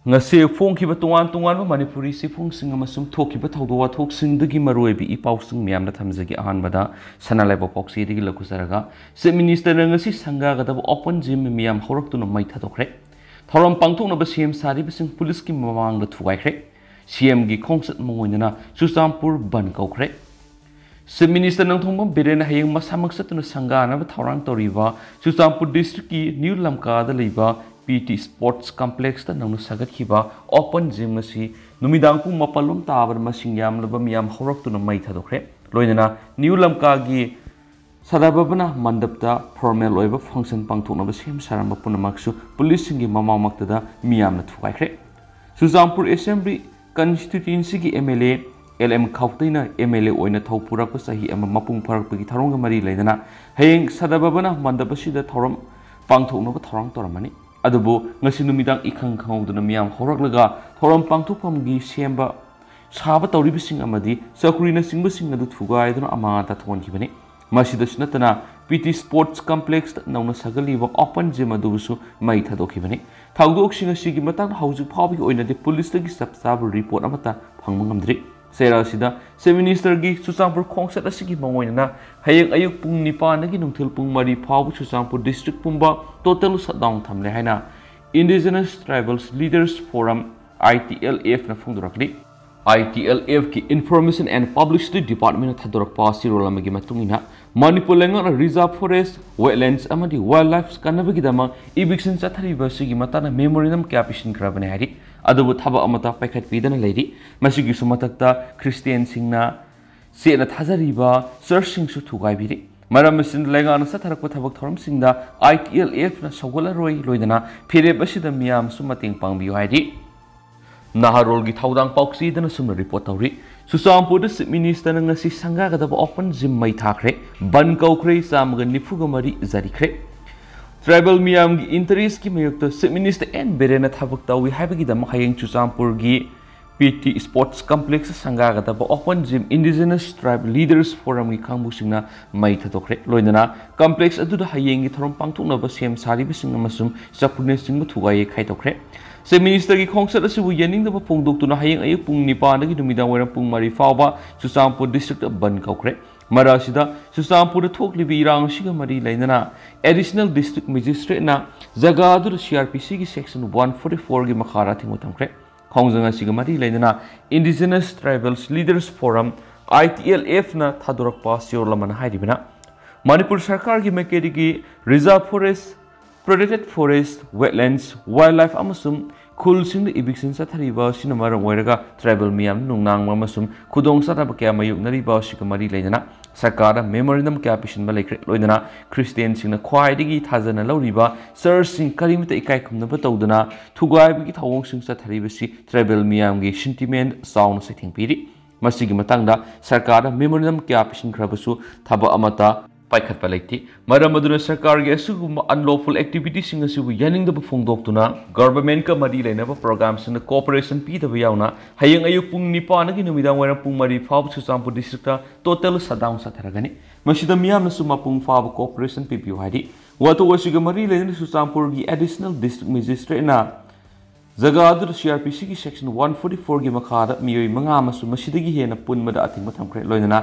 ngase phongkhiba tungan manipuri sifungsing amasung thokhiba thawdo wathoksingdagi maroibi ipausing miyamna thamjagi ahanbada sanalaiba poksi digi lakusaraga se minister ngasi sangadaba open gym miyam horaktuna mai thadokre thoram pangthoknaba cm sari bising police ki mamangda thugaikre cm gi khongsat mongoinana Ccpur ban kaukre se minister nangthongba birena hayeng masamak satuna sangana ba thorang toriba Ccpur district ki new lamka da leiba PT Sports Complex ta nangnu sagat khiba open gym ngasi numidang pung mapalum tabar masing yamlaba miyam horaktuna mai thadokre loinana new lamka gi sadababana mandapta formal oiba function pangthoknaba sem saramba punamaksu police singi mamamakta da miyamna thugaikre Ccpur Assembly constituency gi MLA LM Khawtaina MLA oina thawpurak sahi ama mapung pharakpagi tharonga mari leidana hayeng sadababana mandapasida thoram pangthoknaba thorang toramani adubo ngasi numidang ikhang khawduna miyam horaklaga thoram pangthokpamgi semba saba tawribising amadi sakurina singbasing adu thugaiduna amata thonkhibani masida sinatana PT Sports Complex nauna sagaliba open gym adubusu mai thadokhibani thawdoksing asigi matang haujuk phawbi oina de police tagi subsab report amata phangmangamdri sera sida se minister gi Ccpur khongsat asigi mangoina hayeng ayuk pung 9 nagi nungthil pung mari phaw Ccpur district pumba total shutdown thamle haina Indigenous Tribals Leaders Forum ITLF na phungdurakli ITLF ki Information and Publicity Department thadorak pa sirolamagi matungina Manipur lenga reserve forest wetlands amadi wildlife kanabagi dama eviction chathariba sigi matana memoriam caption krabane hari adubu thaba amata paikhat pidana leiri masigi sumatakta Christian singna sena thajariba searching su thugai biri maram sin lenga na satharakpa thabak thoram singda ITLF na sogala roi loidana phire basida miyam sumating pangbiyo hari Naharol gi thaudang pauksi dana sumna report tawri Ccpur the minister ngasi sangadaba open gym mai thakhre ban kaukre samga nifuga mari zarikre tribal miyam gi interest ki mayukta se minister en berena thabak tawi habagi dam hayeng Ccpur gi PT Sports Complex sangadaba open gym Indigenous Tribe Leaders Forum gi khangbusinga mai thadokre loinana complex adu da hayeng gi thorom pangthokna ba sem sari bising amasum sapune singma thugai khaitokre se minister gi khongsat asibu yaning da pungdoktuna hayeng ayuk pung 9 nagi numidang wera pung mari fawba Ccpur district ban kaukre marasida Ccpur thoklibi irang siga mari lainana additional district magistrate na jaga adu CRPC gi section 144 gi makhara thingmutamkre khongjanga siga mari lainana Indigenous Tribals Leaders Forum ITLF na thadorakpa siorlaman hairibina Manipur sarkar gi mekeri gi reserve forest protected forest wetlands wildlife amasum khulsing eviction sathariba sinamara oiraga tribal miyam nungnang amasum khudong sataba kya mayuk nariba sikamari leina sarkara memorandum kya pishin balekre loidana Christian singna khwaidigi thajana lawriba sir sing karimita ikai khumna batawdana thugaibi gi thawong sing sathariba si tribal miyam gi sentiment sound sithing piri masigi matangda sarkara memorandum kya pishin khrabasu thaba amata paikhat palaiti maramaduna sarkar ge asugum unlawful activities sing asibu yaning da phongdoktuna government ka mari lena ba programs na cooperation pi da yauna hayeng ayuk pung 9 nagi numidang wera pung mari faw Ccpur district total shutdown satharagani masida miyam na suma pung faw cooperation pi pi hadi wato wasiga mari lena Ccpur gi additional district magistrate na jaga adu CRPC gi section 144 gi makhada miyoi manga masu masidagi hena punmada athing mathamkre loinana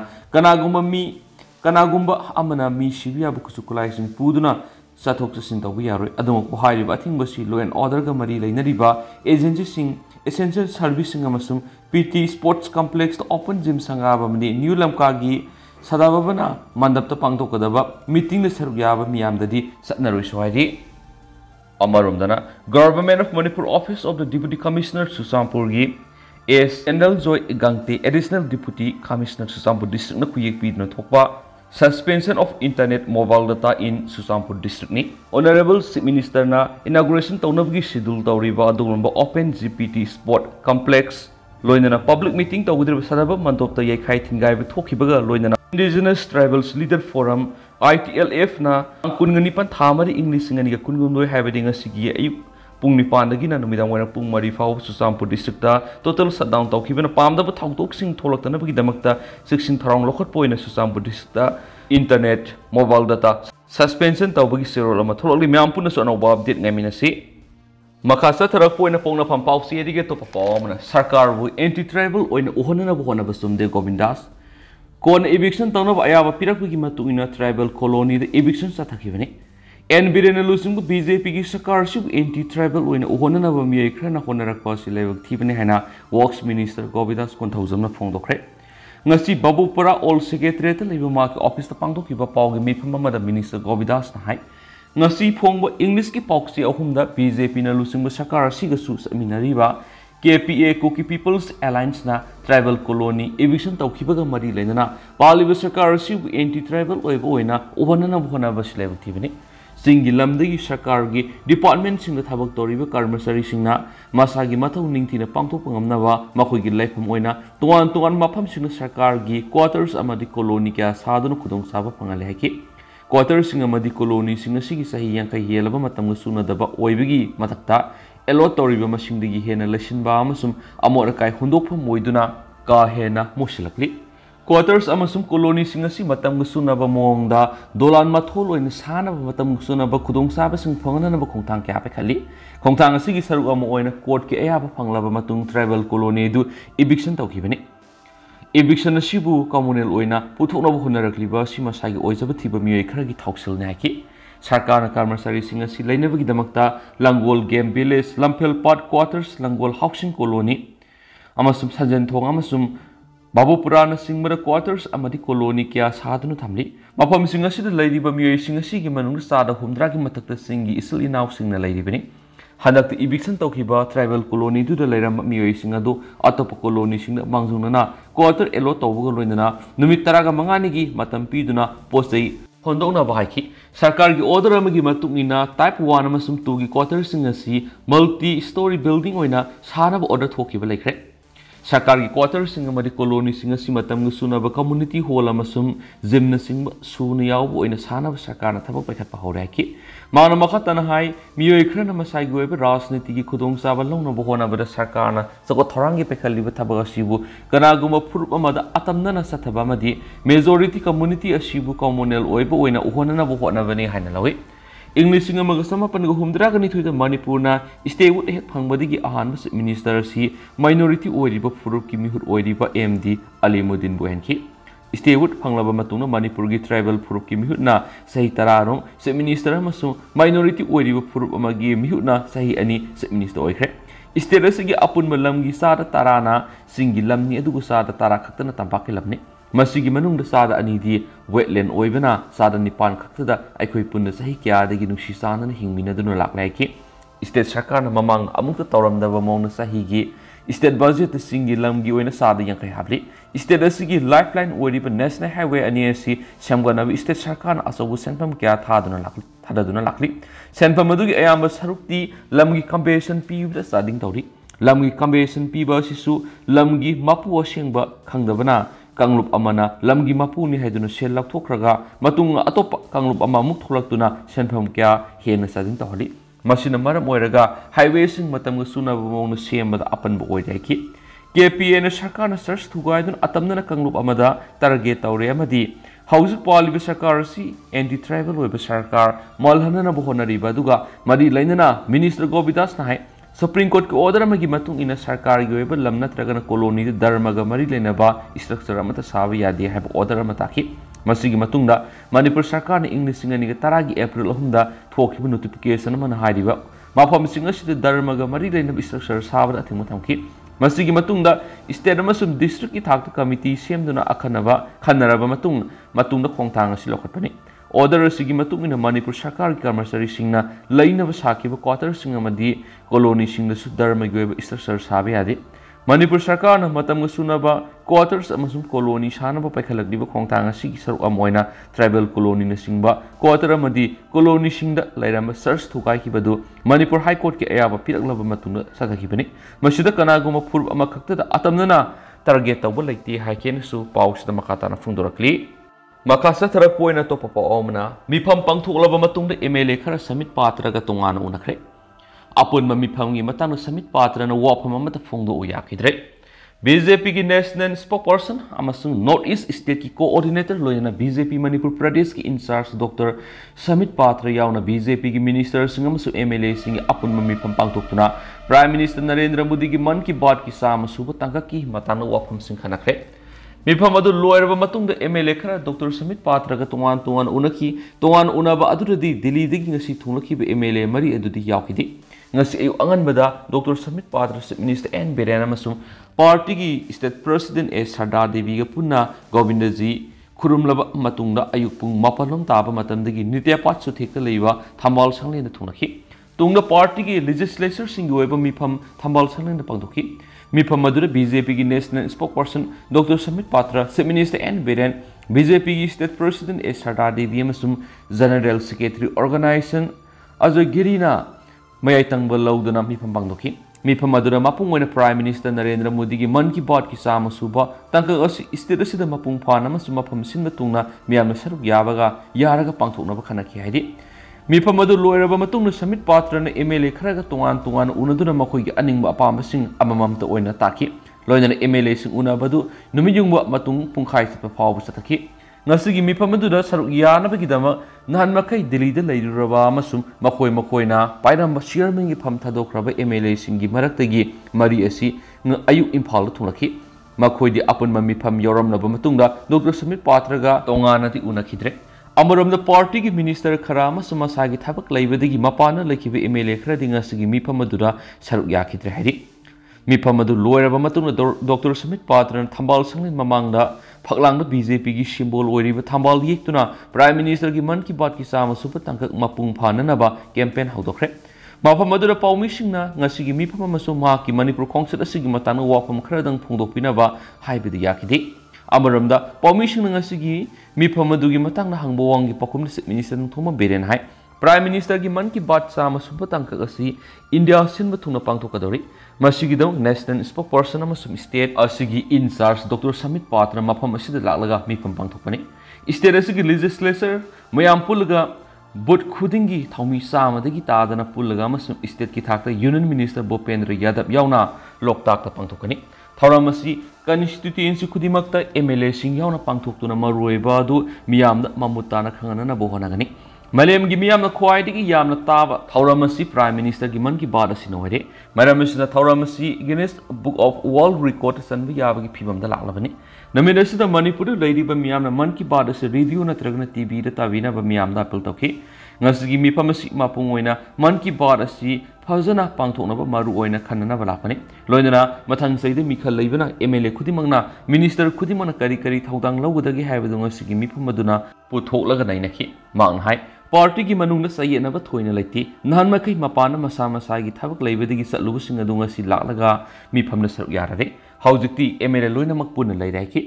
kanagumba amana mi sibiya bukusu kulaising puduna sathok sasin tawbi yaroi adumok hairiba athingba law and order ga mari leinariba agency sing essential service sing amasum PT Sports Complex to open gym sangaba mani new lamka gi sadababana mandapta pangtokadaba meeting na sarugyaba miyamdadi satnaroi sohari amaromdana Government of Manipur Office of the Deputy Commissioner Ccpur gi S. Endal Joy Gangte Additional Deputy Commissioner Ccpur District na kuyek pidna thokpa suspension of internet mobile data in Ccpur district ni honorable minister na inauguration tawnabgi schedule tawriba adugumba open GPT sport complex loinana public meeting tawudriba sadaba mantopta yaikhai thingai bi thokhibaga loinana Indigenous Tribals Leader Forum ITLF na kungani pan thamari English ngani ga kungumdoi habedinga sigi ayuk pung 9 dagi na numidang wera pung mari faw Ccpur district ta total shutdown tawkhibana pamdaba thawdoksing tholaktana bagi damakta section tharong lokhat poina Ccpur district ta internet mobile data suspension tawbagi serol ama tholokli myam puna so anoba update ngamina si Maka sathara poina pongna pham pausi edige to papomna sarkar bu anti tribal oina uhonana bu hona basumde Govindas kon eviction tawna ba ayaba pirak gi matungina tribal colony de eviction sathakibani en birena lusung BJP gi sarkar sub anti tribal oina uhonana ba mi khana honarak pa silebak thibani hana works minister Govindas kon thousand phongdokre ngasi babupura all secretariat leba ma office ta pangdokiba pawgi mi pham ma da minister Govindas na hai ngasi phongba English ki pauksi ahumda BJP na lusingba sakar siga su seminariba KPA Kuki People's Alliance na tribal colony eviction tawkhibaga mari lenana paliba sakar sibu anti tribal oiba oina ubanana bhona basleba thibani singi lamdagi sakar gi department singda thabak toriba karmasari singna masagi mathau ningthina pangthok ngamnaba makhoi gi laifam oina tuan mafam singna sakar gi quarters amadi colony kya sadunu khudong saba pangale haki quarters singa madi colony singa sigi sahi yankai helaba matam suna daba oibigi matakta elot toriba masingdigi hena lesinba amasum amora kai hundokpham moiduna ka hena musilakli quarters amasum colony singa si matam suna ba mongda dolan mathol oina sana ba matam suna ba khudong saba sing phangana ba khongthang kya pe khali khongthang asigi saru am oina court ke ayaba phanglaba matung tribal colony du eviction tawkhibani eviction asibu communal oina puthokna honarakliba sima sagi oizaba thiba miyoi kharagi thausil naki sarkar na karmasari singa si lainabagi damakta Langol Game Village Lampel Park Quarters Langol Housing Colony amasum sanjan thong amasum babupura na singmara quarters amadi colony kya sadunu thamli mafam singa si lairiba miyoi singa si gi manung sada humdra gi matakta singi isil inaw singna lairibani hadak eviction tawkiba tribal colony du da lairam miyoi singa do atop colony singa mangjungna quarter elo tawbuga loinana numit taraga mangani gi matam piduna postai hondokna bahaki sarkar gi order amagi matungina type 1 amasum 2 gi quarter singa si multi story building oina sanab order thokiba laikre sarkar gi quarter singa madi colony singa si matam gu sunaba community hall amasum gym na singa suna yaw oina sanab sarkar na thabak paikhat pa horaki mana makhatana hai miyoi khrana masai gi oiba rajniti gi khudong saba longna bohona bada sarkar na sako thorangi pekhali ba thabaga sibu kana guma furup amada atamna na sathaba madi majority community asibu communal oiba oina uhona na bohona bani haina lawi English singa magasama panga humdra gani thuida Manipurna stewut hek phangbadigi ahan minister si minority oiriba furup ki mihut oiriba MD Alimuddin Buhenki stewut phanglaba matungna Manipur gi tribal furup ki mihut na sahi tararong se minister amasu minority oiriba furup amagi mihut na sahi ani se minister oikre state sigi apun malam gi sada tarana singi lamni adugu sada tara khaktana tampaki lamni masigi manungda sada ani di wetland oibana sada nipan khaktada aikoi punna sahi kya dagi nungsi sanana hingmina dunu laklai ki state sarkar na mamang amukta tawramdaba mongna sahi gi state budget singi lamgi oina sada yankai habli state asigi lifeline oiriba national highway ani asi samgana state sarkar na asabu senpam kya thaduna lakli senpam adugi ayamba sarukti lamgi compensation pibda sading tawri lamgi compensation piba sisu lamgi mapu asengba khangdabana Kanglup amana lamgi mapuni haiduna sel lakthokhraga matung atop kanglup ama muk tholakuna senpham kya hena sading tawli masina maram oiraga highway sing matam suna bamong semba apan bo oidai ki KPA na sarkar na search thugaidun atamna kanglup amada target tawre amadi hauju paliba sarkar si anti tribal oiba sarkar malhana na bohonari baduga mari lainana minister Govindas na hai Supreme Court के order में गिमतुंग इन सरकार की web लम्ना तरगना colony दे धर्म गमरी लेने बा structure अमत सावी यादी है order में ताकि मसी गिमतुंग दा मणिपुर सरकार ने इंग्लिश सिंगनी के तरागी अप्रैल अहुंदा थोखिब नोटिफिकेशन मन हाइदिबा माफम सिंग सिद धर्म गमरी लेने स्ट्रक्चर साबद अथिंग थमखि मसी गिमतुंग दा स्टेट अमसुम डिस्ट्रिक्ट की थाक कमिटी सेमदुना अखनबा खनरबा मतुंग खोंगथांग असि लखटपनि order sigi matung ina Manipur sarkar ki karmasari singna lainaba sakiba quarter singa madi colony singda su dharma goiba structure sabe ade Manipur sarkar na matam sunaba quarters amasum colony sanaba paikhalakdiba khongthang sigi saru amoina tribal colony na singba quarter amadi colony singda lairamba search thukai kibadu Manipur High Court ki ayaba piraklaba matungna sathakibani masida kanaguma furb ama khakta atamnana target tawba laiti haken su pausda makata na phungdorakli Makasa tharap poina to papa omna mifam pangthuklaba matungda MLA khara samit patra ga tungana unakhre apun ma mifam gi matang samit patra na wapam amata phungdo uyakidre BJP की national spokesperson north east state की coordinator लोयना BJP Manipur प्रदेश की in charge doctor Sambit पात्र यावना BJP की minister MLA अपुन मीफम पांगथोक्तुना prime minister Narendra Modi की मन की बात की साम सुब तंग की मतांग वाफम खनख्रे मीफम अदु लोयरब मतुंग MLA खरा डॉक्टर समित पात्र का तोंगान उनकी तोंगान उनब अदुदि दिल्ली दगी ngasi थुंगलखिब MLA मरी अदुदि यावखिदि ngasi ayu anganbada doctor Sambit Patra chief minister N Biren अमसुंग पार्टी की state president A Sharda Devi का पुन्ना गोविंद जी खुरुमलब मतुंगदा अयुक पुंग मापलोम ताब मतमदगी नृत्य पाठ सुथेक लेवा थंबाल संगलेन थुंगखि तुंगदा पार्टी की लेजिस्लेचर सिंग ओइब मिफम थंबाल संगलेन पांगदोखि मिफम मधुर BJP की national spokesperson doctor Sambit Patra chief minister N Biren BJP की state president A Sharda Devi अमसुंग जनरल सेक्रेटरी ऑर्गेनाइजेशन अजय गिरीना मयाई तंग लौदना मिफम पांगदोखि मीफम मपुंग प्राइम मिनिस्टर नरेंद्र मोदी की मन की बात की चाम सूब तंक स्टेट असिद मपुंग फाना मफम सिंब तुंगना मियामना सरुक याबगा यारगा पांगथोकनब खनखि हाइदि मीफम लोयरब मतुंगना समित पात्रना MLA खरगा तोंगान उनदुना मखोइगी अनिंग अपामबसिंग अमममता ओइना ताखि लोयना MLA सिंग उनबदु नुमियुंग मतुंग पुंखाइ चप फाव चतखि ngasi मीफम सरुक यानबगिदम नहान मखै दिल्ली दा लैरुरबा अमसुम मखोइ मखोइना पाइरम चेयरमैन की फम थादोख्रब MLA सिंगी मरक्तगी मरी असि अयुक इम्फाल थुंगलखि मखोइदि अपुनम मीफम यौरमनब मतुंगदा डॉक्टर समित पात्रगा तोंगानति उनखिद्रे अमरमद पार्टी की मिनिस्टर खरा मसागी थबक लैबदगी मपाना लैखिब MLA खरदि ngasi मीफम सरुक याखिद्रे हाइदि मीफम लोयरब मतुंगदा डॉक्टर समित पात्रन थंबाल संगलिन ममांगदा फगलांग BJP की सिंबल ओइरिब थंबाल येक्तुना प्राइम मिनिस्टर की मन की बात की चाम सुब तंक मपुंग फाननबा कैंपेन हौदोख्रे मफम अदुदा पाउमिसिंगना ngasi मीफम अमसु मा की मणिपुर खोंगसेट असिगी मतांग वाफम खरदंग फोंदोकपिनबा हाइबदि याखिदि अमरमदा पाउमिसिंगना ngasi मीफम अदुगी मतांगना हंगबोवांगी पकुम चीफ मिनिस्टर थोमा बेरेन हाइ प्राइम मिनिस्टर की मन की बात चाम सुब तंक असि इंडिया सिंब थुना पांगथोकदौरि मसिगिदौ नेशनल स्पोकपर्सन अमसुम स्टेट असिगी इंचार्ज डॉक्टर समित पात्र मफम असिद लालगा मीफम पांगथोकपनि स्टेट असिगी लेजिस्लेचर मयाम पुलगा बुट खुदिंगी थौमी सामदगी तादना पुलगा अमसुम स्टेट की थाक्ता यूनियन मिनिस्टर भूपेंद्र यादव यावना लोकताकता पांगथोकनि थौरम असि कन्स्टिट्यूएंसी खुदिमक्ता MLA सिंग यावना पांगथोकतुना मरुइबा अदु मियामदा ममुताना खंगनना बोहनागनि मलेम की मियाम ख्वाइदगी यामना ताब थौरमसी प्राइम मिनिस्टर की मन की बात असिन ओइरे मरमसिना थौरमसी Guinness book of world record सनबि याबगी फिबमदा लालबनि नमिनसिदा मणिपुर लैरिबा मियामना मन की बात असे रेडियो नत्रगना टीवी दा ताविना बा मियामदा अपील तौखि ngasi mifamasi mapung oina man ki baat asi फजना पांथोनब मारू ओइना खन्ननब लापने लोइनना मथंग सैदे मिखल लैबना MLA खुदिमंगना मिनिस्टर खुदिमंगना करी करी थौदांग लौगदगी हाइबदु ngasi मिफम मदुना पुथोकलगा नाइनखि मांग हाइ पार्टी की मनुंग सैयनब थोइना लैति नहान मखै मपान मसा मसागी थबक लैबदगी चलुबसिंग अदु ngasi लालगा मिफमना सरुक याररे हौजिक्ति MLA लोइनमक पुन लैराइखि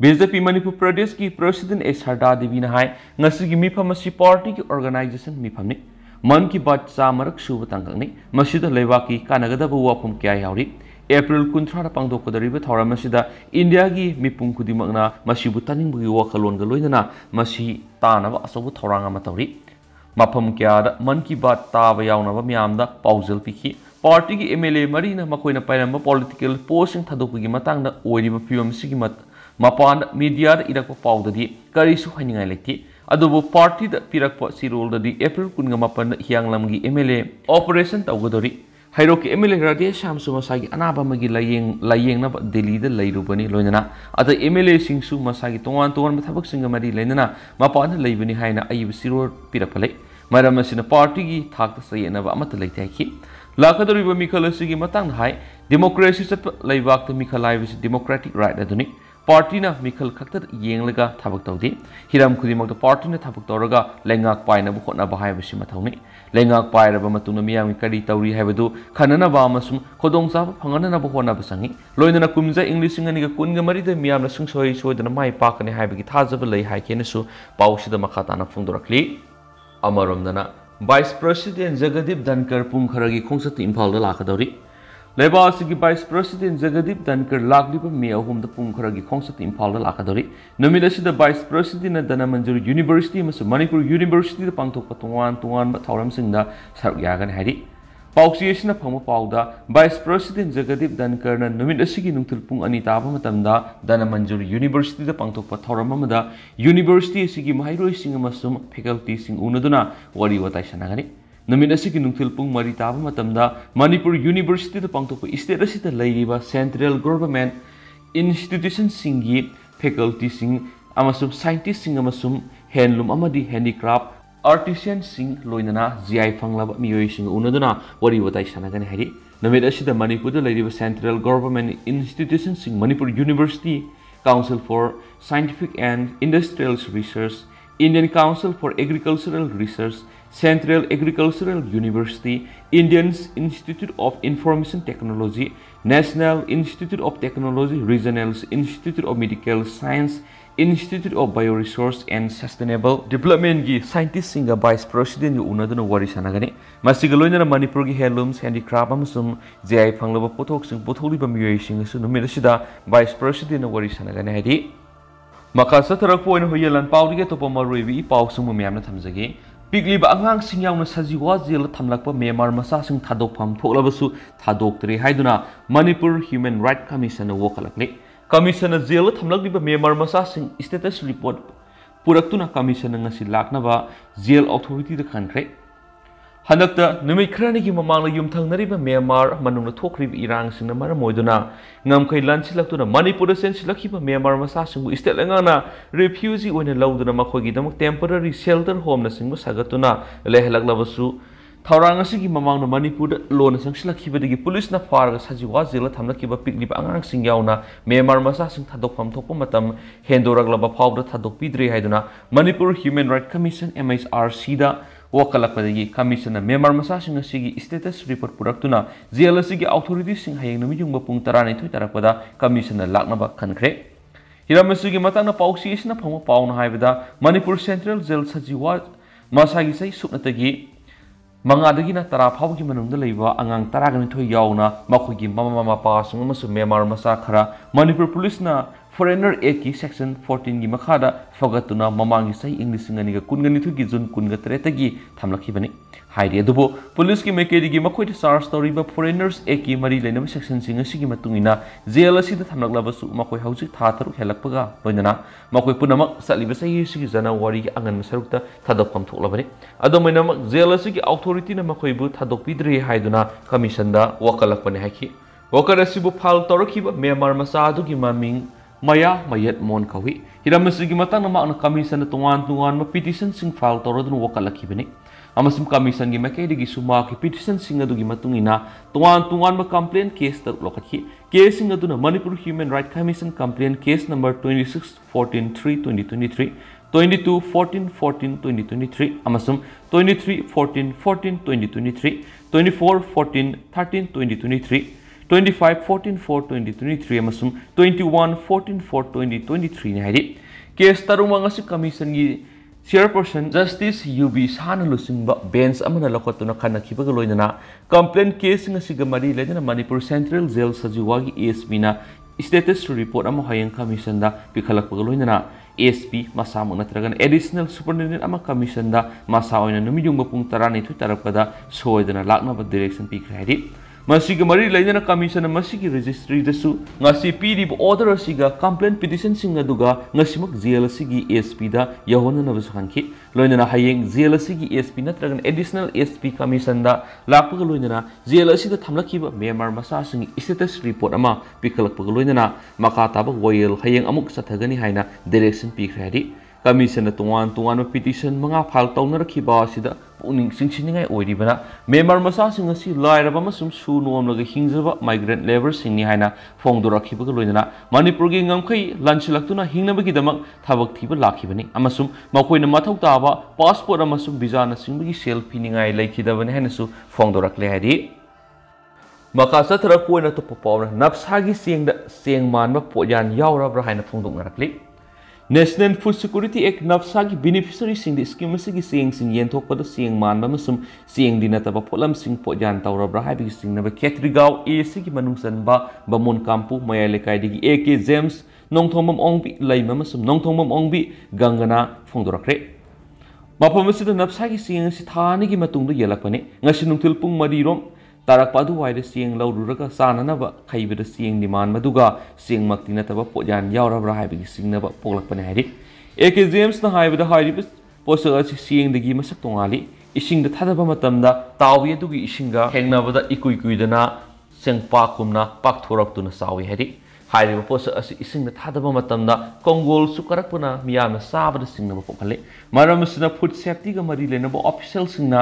BJP मणिपुर प्रदेश की president A Sharda Devi high ngasi की मिफम असि पार्टी की ऑर्गेनाइजेशन मिफमनि मन की बात चामरक सुब तंगनी मसिद लेबाकी कानगदब वाफम क्या यावरी एप्रिल 19 पांगदोकदरिब थौरमसिदा इंडिया की मिपुंग खुदिमकना मसिबु तानिंगबुगी वाखलोनगा लोइनना मसि तानब असबु थौरांग अमा तौरी मफम क्या मन की बात ताब यावनब मियामदा पाउजल पिखि पार्टी की MLA मरीना मखोइना पाइरम पॉलिटिकल पोस्टिंग थादोकगी मतंगदा ओइरिब फिवमसिगी मपान मीडिया इरक पाउददी करिसु हाइनिंगाइ लेति अदुबु पार्टी द पिरक सिरोल ददी एप्रिल 19 हियांगलमगी MLA ऑपरेशन तौगदोरी हाइरोक MLA राधे शामसु मसागी अनाबा मगी लायेंग नब दिल्ली द लैरुबनी लोइनना अद MLA सिंगसु मसागी तोंगान तोंगान थबक सिंग मरी लैनना मपान लैबनी हाइना अयिब सिरोल पिरकले मरमसिना पार्टी की थाक सयनब अमत लैथाखि लाखदोरिब मिखल असिगी मतंग हाइ डेमोक्रेसी चप लैबाक मिखल हाइबसि डेमोक्रेटिक राइट अदुनी पार्टीना मिखल खक्तर येंगलगा थबक तौदे हिरम खुदिमक पार्टीना थबक तौरगा लेंगाक पाइनब होटनब हाइबसि मथौनि लेंगाक पाइरब मतुंग मियामि करी तौरी हाइबदु खननब अमसुम खोदोंचाब फंगननब होटनब संगी लोइनना कुमजा इंग्लिशिंग अनिगा कुनगा मरिद मियामना सुंसोय सोयदना माइ पाकने हाइबगी थाजब लै हाइकेनसु पाउसिदा मखाताना फोंदोरखली अमरमदना वाइस प्रेसिडेंट जगदीप धनकर पुंखरगी खोंसत इम्फाल लाखदौरी लेबासी की वाइस प्रेसिडेंट जगदीप धनकर लागलिब मे अहुम पुंखरगी खोंसत इम्फाल लाखदौरी नुमित असिदा vice president Dhanamanjuri university Manipur university पांथोक तोंगान तोंगान थौरमसिंगदा सरुक यागन हाइरि Pausi asina phangma pauda Vice President Jagdeep Dhankarna numit asigi nungthil pung ani taba matamda Dana Manjuri University da pangthokpa thoram amada University asigi mahairoi sing amasum faculty sing unaduna wari watai sanagani numit asigi nungthil pung mari taba matamda Manipur University da pangthokpa state asida lairiba Central Government Institution singi faculty sing amasum scientist sing amasum handloom amadi handicraft Artisan sing loinana GI fanglaba miyoi sing unaduna wari watai sanagani hari namit asida Manipur da lairiba Central Government Institution sing Manipur University Council for Scientific and Industrial Research Indian Council for Agricultural Research Central Agricultural University Indian Institute of Information Technology National Institute of Technology Regional Institute of Medical Science Institute of Bioresource and Sustainable Development gi scientist singa vice president yu unaduna wari sanagani masiga loinana Manipur gi handlooms handicraft amasum GI phanglaba pothok sing potholiba miyoi sing su numit asida vice president wari sanagani hadi maka satharak poina hoyelan pawdige topa maruibi paw sung myamna thamjagi pigliba angang sing yauna sajiwa jel thamlakpa Myanmar masa sing thadokpham thoklabasu thadoktre haiduna Manipur Human Rights Commission na wokalakle Commission jail thamlakliba Myanmar masa sing status report puraktuna commission ngasi laknaba jail authority da khankre hanakta numit khrani gi mamangla yumthangnariba Myanmar manungna thokriba irang singna maramoiduna ngamkai lanchilaktuna Manipur da sensilakhiba Myanmar masa singbu state langana refugee oina lawduna makhogi damak temporary shelter home na singbu sagatuna lehalaklabasu Thaurang asigi mamangna Manipur da lona sangsilakibadagi police na farga sajiwa jela thamlakiba pigliba angang sing yauna Myanmar masa sing thadokpham thokpa matam hendoraglaba phawda thadokpidre haiduna Manipur Human Rights Commission MHRC da wakalakpadagi commission na Myanmar masa sing asigi status report puraktuna jela asigi authority sing hayeng numijungba pung 12 tarakpada commission na laknaba khankhre hiramasugi matangna pausi isna phangma pauna haibada Manipur Central Jail sajiwa masagi sai supnatagi Mangadagina tara phawgi manungda leiba angang taragani thoi yauna makhogi mama mapa sung amasu Myanmar masa khara Manipur police na foreigner act ki section 14 gi makhada fogatuna mamangi sai english ngani ga kungani thugi jun kunga tretagi thamlakhibani hairi adubo police ki mekedi gi makhoi de charge story ba foreigners act ki mari leinam section singa sigi matungina jail asida thamlaklabasu makhoi hauji tha taru helakpaga loinana makhoi punamak saliba sai sigi January gi angan sarukta thadokpam thoklabani adomainam jail asigi authority na makhoi bu thadokpidre haiduna commission da wakalakpani haki wakarasibu phal torokhiba Myanmar masa adu gi maming Maya mayat mon kawi hiramasugi matang nama na commission na tungan ma petition sing file torodun wakalakibani amasum commission gi makaidigi suma ki petition sing adu gi matungina tungan ma complaint case tar lokakhi case sing adu na Manipur Human Rights Commission complaint case number 2614/3/2023 2214/14/2023 amasum 2314/14/2023 2414/13/2023 2514/4/2023 amasum 2114/4/2023 ni haidi case tarumang asi commission gi chairperson justice UB Sana lusingba bench amana lokotuna khanakhiba loinana complaint case ngasi gamari ledana Manipur Central Jail sajiwa gi ASP na status report ama hayang commission da pikhalakpa loinana ASP masamu natragan additional superintendent ama commission da masa oina numijungba pung 12 tarakpada soidana lakna ba direction pikha haidi Masigi mari lainana commission masigi registry dasu ngasi pidi order asiga complaint petition singa duga ngasimak jail asigi ASP da yahona na bashanki loinana hayeng jail asigi ASP natragan additional ASP commission da lakpa loinana jail asida thamlakhiba Myanmar masa singi status report ama pikalakpa loinana makata ba royal hayeng amuk sathagani haina direction pikhadi commission na tungan petition mga file tawnarakhiba asida uning singsiningai oiribana Myanmar masa singa si lairaba masum su nomlaga hingjaba migrant labor singni haina phongdorakhiba loinana Manipur gi ngamkhai lanchilaktuna hingnabagi damak thabak thiba lakhibani amasum makoina mathau taba passport amasum visa na singbagi selfie ningai laikhidabani haina su phongdorakle hadi makasa thara poina to popawna napsagi sengda sengmanba poyan yaurabra haina phongdoknarakle National Food Security Act nafsagi beneficiary sing the scheme sigi sing yen thokpada sing manba masum sing dinataba polam sing pojan tawrabra habi sing na Ketrigau A sigi manungsan ba bamon kampu mayalekai digi AK James nongthomam ongbi laima masum nongthomam ongbi gangana phongdorakre mapam asida nafsagi sing si thani gi matungda yelakpani ngasi nungthil pung mari rom तारक अदुवाइदा चेंग लौरुरगा चाननबा खैबदा चेंग निमान मदुगा चेंग मक्ति नतबा पोजान यावरबरा हाइबगी सिंगनबा पोगलकपने हाइदि एके जेम्स ना हाइबदा हाइरिबस पोसक असि चेंगदगी मसक तोंगाली इसिंगदा थादबा मतमदा तावी अदुगी इसिंगा हेंगनबदा इकुइकुइदना चेंगपाकुमना पाकथोरक्तुना चावी हाइदि हाइरिबा पोसक असि इसिंगदा थादबा मतमदा कोंगोल सुकरकपना मियामना साबदा सिंगनबा पोखले मरमसना फूड सेफ्टी गा मरि लेनबा ऑफिशियल सिंगना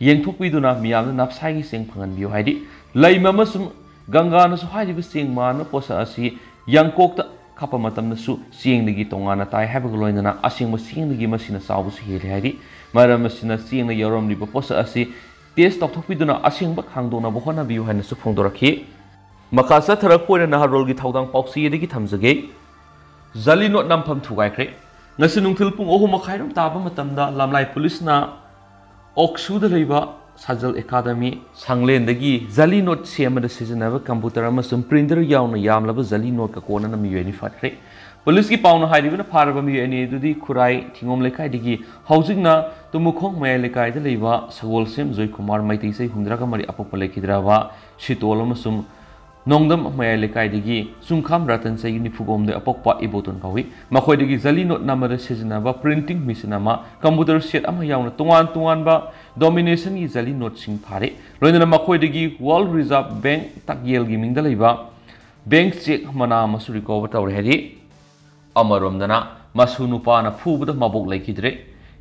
येंथोकपिदुना मियामना नापसाइगी चेंग फंगनबियो हाइदि लैममसुम गंगानसु हाइरिबा चेंग मानना पोसक असि यांकोकता खापा मतमनसु चेंगदगी तोंगाना ताइ हाइबगा लोइनना असिंगबा चेंगदगी मसिना चावबसु हेले हाइदि मरमसना चेंगना यौरमलिबा पोसक असि टेस्ट तौथोकपिदुना असिंगबा खांगदोनबा होनाबियो हाइनसु फोंदोरखि मखा चथरकपोइना नाहरोलगी थौदांग पाउक्सीदगी थमजगे जली नोट नमफम थुगाइख्रे ngasi nungthil pung 3:30 ताबा मतमदा लामलाई पुलिसना ओक्सुदा लेबा साजल एकाडेमी सांगलेंदगी जली नोट सेमदा सिजनबा कंप्यूटर अमसुम प्रिंटर यावना यामलबा जली नोट का कोनना मियोनि फाटरे पुलिस की पाउना हाइरिबना फारबा मियोनि दुदी खुराई थिंगोम लेखाइदगी हौजिंगना तुमुखोंग मय लेखाइदा लेबा सगोलसेम जय कुमार मैतैसै 100 अपप लेखिद्राबा सितोल अमसुम नोंगदम मय लेखाइदगी सुंखाम रतन सै निफुगोमदे अपokpa इबोतन कावी मखोइदगी जली नोट नमदा सिजनबा प्रिंटिंग मिसिनमा कंप्यूटर सेट अमा यावना तुंगान तुंगानबा डोमिनेशन की जली नोट सिंग फारे लोइनना मखोइदगी वर्ल्ड रिजर्व बैंक तकयल गी मिंगदा लेबा बैंक चेक मना मसु रिकवर तौरे हेदि अमरोमदना मसु नुपाना फुबदा मबोक लेखिद्रे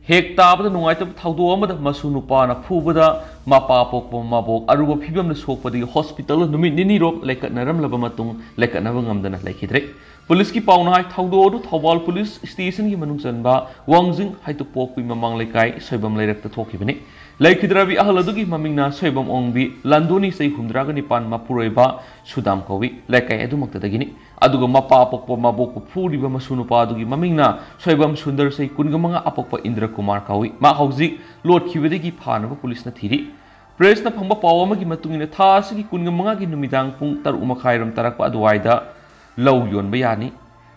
हेक ताबदा नुंगाइतब थौदो अमदा मसु नुपाना फुबदा मपा पोकपो मबोक अरुबा फिबमना सोकपदगी हॉस्पिटल नुमित निनी रोक लेकनरमलबा मतुंग लेकनबा ngamdana लेखिद्रे पुलिस की पाउना हाइ थौदो थौबाल पुलिस स्टेशन की मनुंग चनबा वांगजिंग हाइतु पोकपि ममांग लेकाइ सोइबम लेरक्ता थोखिबने लेखिद्राबि अहलदुगी ममिंगना सोइबम ओंगबि लंदोनी सै 100 मपुरोइबा सुदाम कवि लेकाइ अदुमक्तदगिनि अदुगा मपा पोकपो मबोक फुरिबा मसुनुपा अदुगी ममिंगना सोइबम सुंदर सै 15 अपोकपा इंद्र कुमार कवि मा हौजिक लोटखिबदगी फानबा पुलिसना थिरि प्रेसना फंबा पावमगी मतुंगिना थासगी 15 की नुमिदांग पुंग 3:30 तरकपा अदुवाइदा लौ योनबा यानी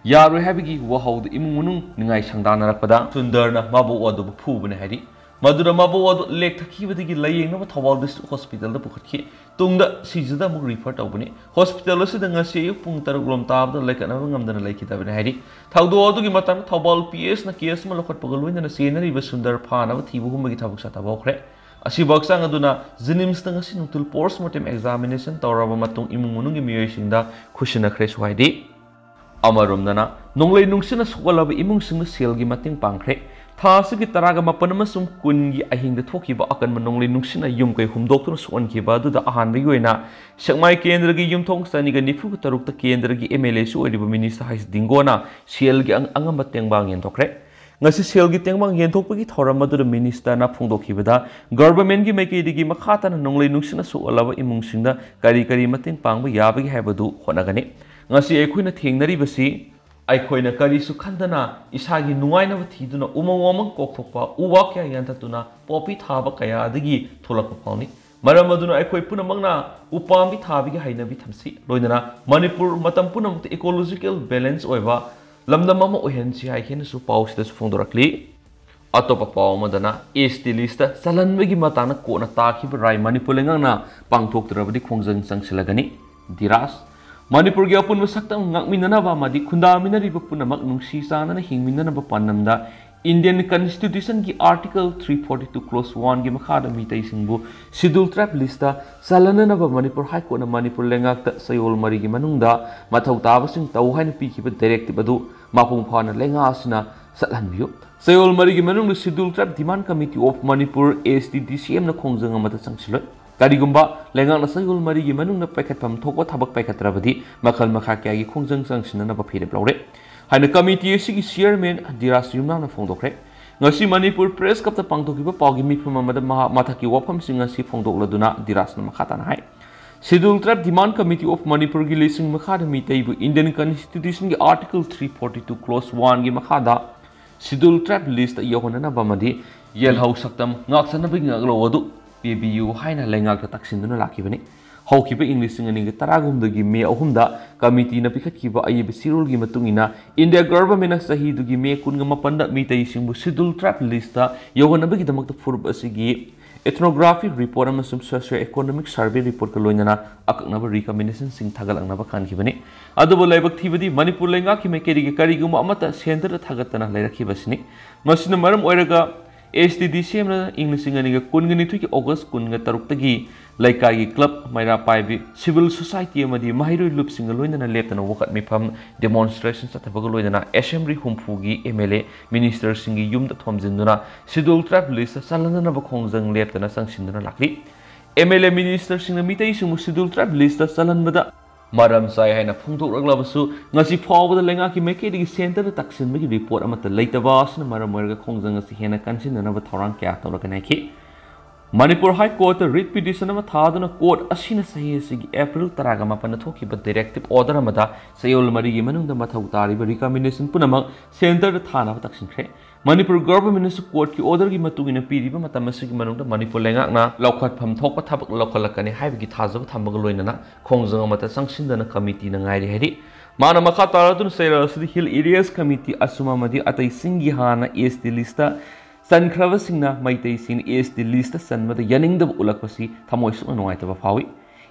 यारोय हाबिगी वहौद इमुंग मनुंग निंगाइ संदानरकपदा सुंदरना मबो अदु फुबने हाइदि मदुरा मबो अदु लेक थखिबदगी लयेंगबा थौबाल डिस्ट्रिक्ट हॉस्पिटल दा पुखतखि तुंगदा सिजदा मु रिफर तौबने हॉस्पिटल असिदा ngasi पुंग 3 लोम ताबदा लेकनबा ngamdana लेखिदबने हाइदि थौदो अदुगी मतम थौबाल पीएस ना केस मा लखटपगा लोइनना सेनरिबा सुंदर फानबा थिबुगुमबगी थबक साताबौखरे असिबक्सांग अदुना जिनिम्स ता ngasi नुतुल पोस्टमार्टम एग्जामिनेशन तौरबा मतुंग इमुंग मनुंगी मियोइसिंगदा खुशिनखरे सुहाइदि अमरोमदना नोंगलै नुंगसिना सुगलबा इमुंगसिंगना सेलगी मतिंग पांखरे थासगी तरागा मपन मसुम कुनगी अहिंगदा थोखिबा अकनम नोंगलै नुंगसिना युमकै हुमदोक्तुना सुअनखिबा अदुदा अहानबगी ओइना सकमाई केंद्रगी युमथोंग सनिगा 93 केंद्रगी एमएलए सु ओइरिबा मिनिस्टर हाइस दिंगोना सेलगी अंगamba तेंबांग येंथोखरे ngasi सेलगी तेंबांग येंथोकपगी थौरम अदुदा मिनिस्टरना फोंदोखिबदा गवर्नमेंट की मैकेदगी मखाताना नोंगलै नुंगसिना सुअलबा इमुंगसिंगदा करी मतिंग पांगबा याबगी हाइबदु होनागने ngasi एखोइना थेंगनरिबसी अखोइना करीसु खंदना इसागी नुवाइनबा थीदुना उमंग कोकथोकपा उवा क्या यांथतुना पॉपी थाबा कया अदगी थोलकपा फाउनी मरम अदुना अखोइ पुनमंगना उपामबी थाबिगी हाइनबी थमसी लोइनना मणिपुर मतम पुनमत इकोलॉजिकल बैलेंस ओइबा लमदम अमा ओहेनसी हाइखेनसु पाउसिदसु फोंदोरक्ली अतोपा पावमदना एसटी लिस्ट चलनबगी मताना कोना ताखिबा राय मणिपुर लेंगांगना पांगथोक्तरबदी खोंजंग संगसिलगनी दिरास मणिपुर की अपुन सक्तम ngakminanaba amadi khundaminariba punamak nungsi chanana hingminanaba panamda Indian Constitution की आर्टिकल 342 क्लोज 1 की मखादा मितै सिंगबु शेड्यूल ट्राइब लिस्ट चलननबा मणिपुर हाई कोर्ट मणिपुर लेंगाक सयोल मरी की मनुंगदा मथौ ताबसिंग तौ हाइन पीखिबा डायरेक्टिव अदु मापुंग फाना लेंगासिना सलहनबियो सयोल मरी की मनुंग schedule tribe demand committee of Manipur STDCM न खोंजंग अमदा संगसिलो करिगुम्बा लेंगाक सयोल मरी की मनुंग पैखतफम थोको थबक पैखतरबदी मखल मखा क्या की खोंजंग संगसिननबा फिरेप लौरे हाइन कमिटी की chairman Dirac युमनांगना फोंदोखरे ngasi manipur press cup ta pangthokiba pawgi mifum amada mathaki wafam singasi phongdokladuna dirasna makhatana hai schedule trap demand committee of manipur gi lising makhada mitaibu Indian Constitution ki article 342 clause 1 gi makhada schedule trap list yohonana bamadi yelhau saktam ngaksana bi ngaklo odu pbu haina lengak ta taksinduna lakibani हौखिबा English सिंगनिंग तरागुमदगी मे अहुमदा committee न पिखतखिबा अयब सिरुलगी मतुंगिना India government सहीदुगी मे कुनगा मपंदा मितै सिंबु schedule tribe list यौगनबगी दमक फुरब असिगी ethnographic report amasum socio-economic survey report ka loinana akaknaba recommendation sing thagalaknaba khankhibani adubo laibak thibadi manipur lenga ki mekeri gi kariguma amata center thagatana lairakibasini masina maram oiraga STDCM na English ngani ga kungani thuki August kunga taruk gi laikai gi club maira paibi civil society amadi mahiroi loop singa loinana leptana wakat mifam demonstration sathabaga loinana assembly humfu gi MLA minister singi yumda thomjinduna schedule tribe list salanana ba khongjang leptana sangsinduna lakli MLA minister singa mitai sumu schedule tribe list salanbada maram sai haina phungthok raglabasu ngasi phawbada lenga ki mekedi gi center taksin magi report amata leitaba asna maram werga khongjang asi hena kansinana ba thorang kya tawrakana ki Manipur High Court writ petition ama thaduna court asina sahi asigi April 18 thokiba directive order amada sayol mari gi manungda mathau tariba recommendation punamak center thana taksinkhre Manipur government court ki order gi matungina piriba matam asigi manungda Manipur lenga na laukhat pham thokpa thabak laukalakani haibigi thajab thambaga loinana khongjang amata sangsindana committee na ngairi heri mana makha taradun sayra hill areas committee asuma madi atai singi hana ST lista Sankrava singna maitai sin ST list sanmada yaningda ulakpasi thamoi su nuaitaba phawi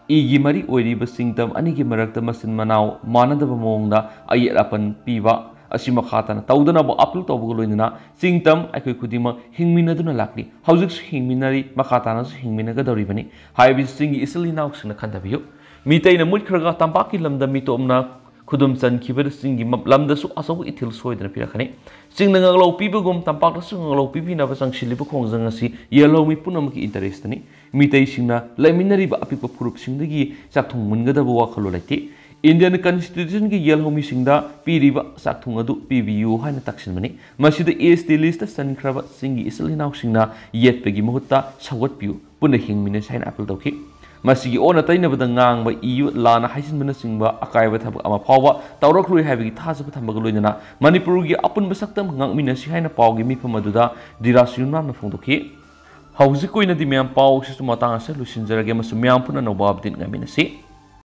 igi mari oiriba singtam anigi marakta masin manau manadaba mongda ayerapan piwa asima khatana tawdana bo appeal tawbugo loinana singtam aikoi khudima hingminaduna lakli haujik su hingminari makhatana su hingminaga doribani haibi singi isli nauk sina khandabiyo mitaina mutkhraga tampaki lamda mitomna khudum chan khibada singi lamda su asaw ithil soidana pirakhani singna ngalo pibugum tampak su ngalo pibina ba sangsilibu khongjang asi yellow mi punam ki interest ni mitai singna laiminari ba apipa purup singdagi sakthung mungada ba wakhalo laiti Indian Constitution ki yellow mi singda piriba sakthung adu PBU haina taksin mani masida ST list sankraba singi islinaw singna yetpegi mohutta sawat piu punna hingmina sain appeal tawki masigi ona taina bada ngang ba EU lana haisin bana singba akaiba thabak ama phawa tawraklui haibigi thajab thambaga loinana Manipur gi apun basaktam ngangmina si haina pawgi mifam aduda dirasyunam na phongdoki hauji koina di myam paw si matang asa lusinjarage masu myam puna no babdin ngamina si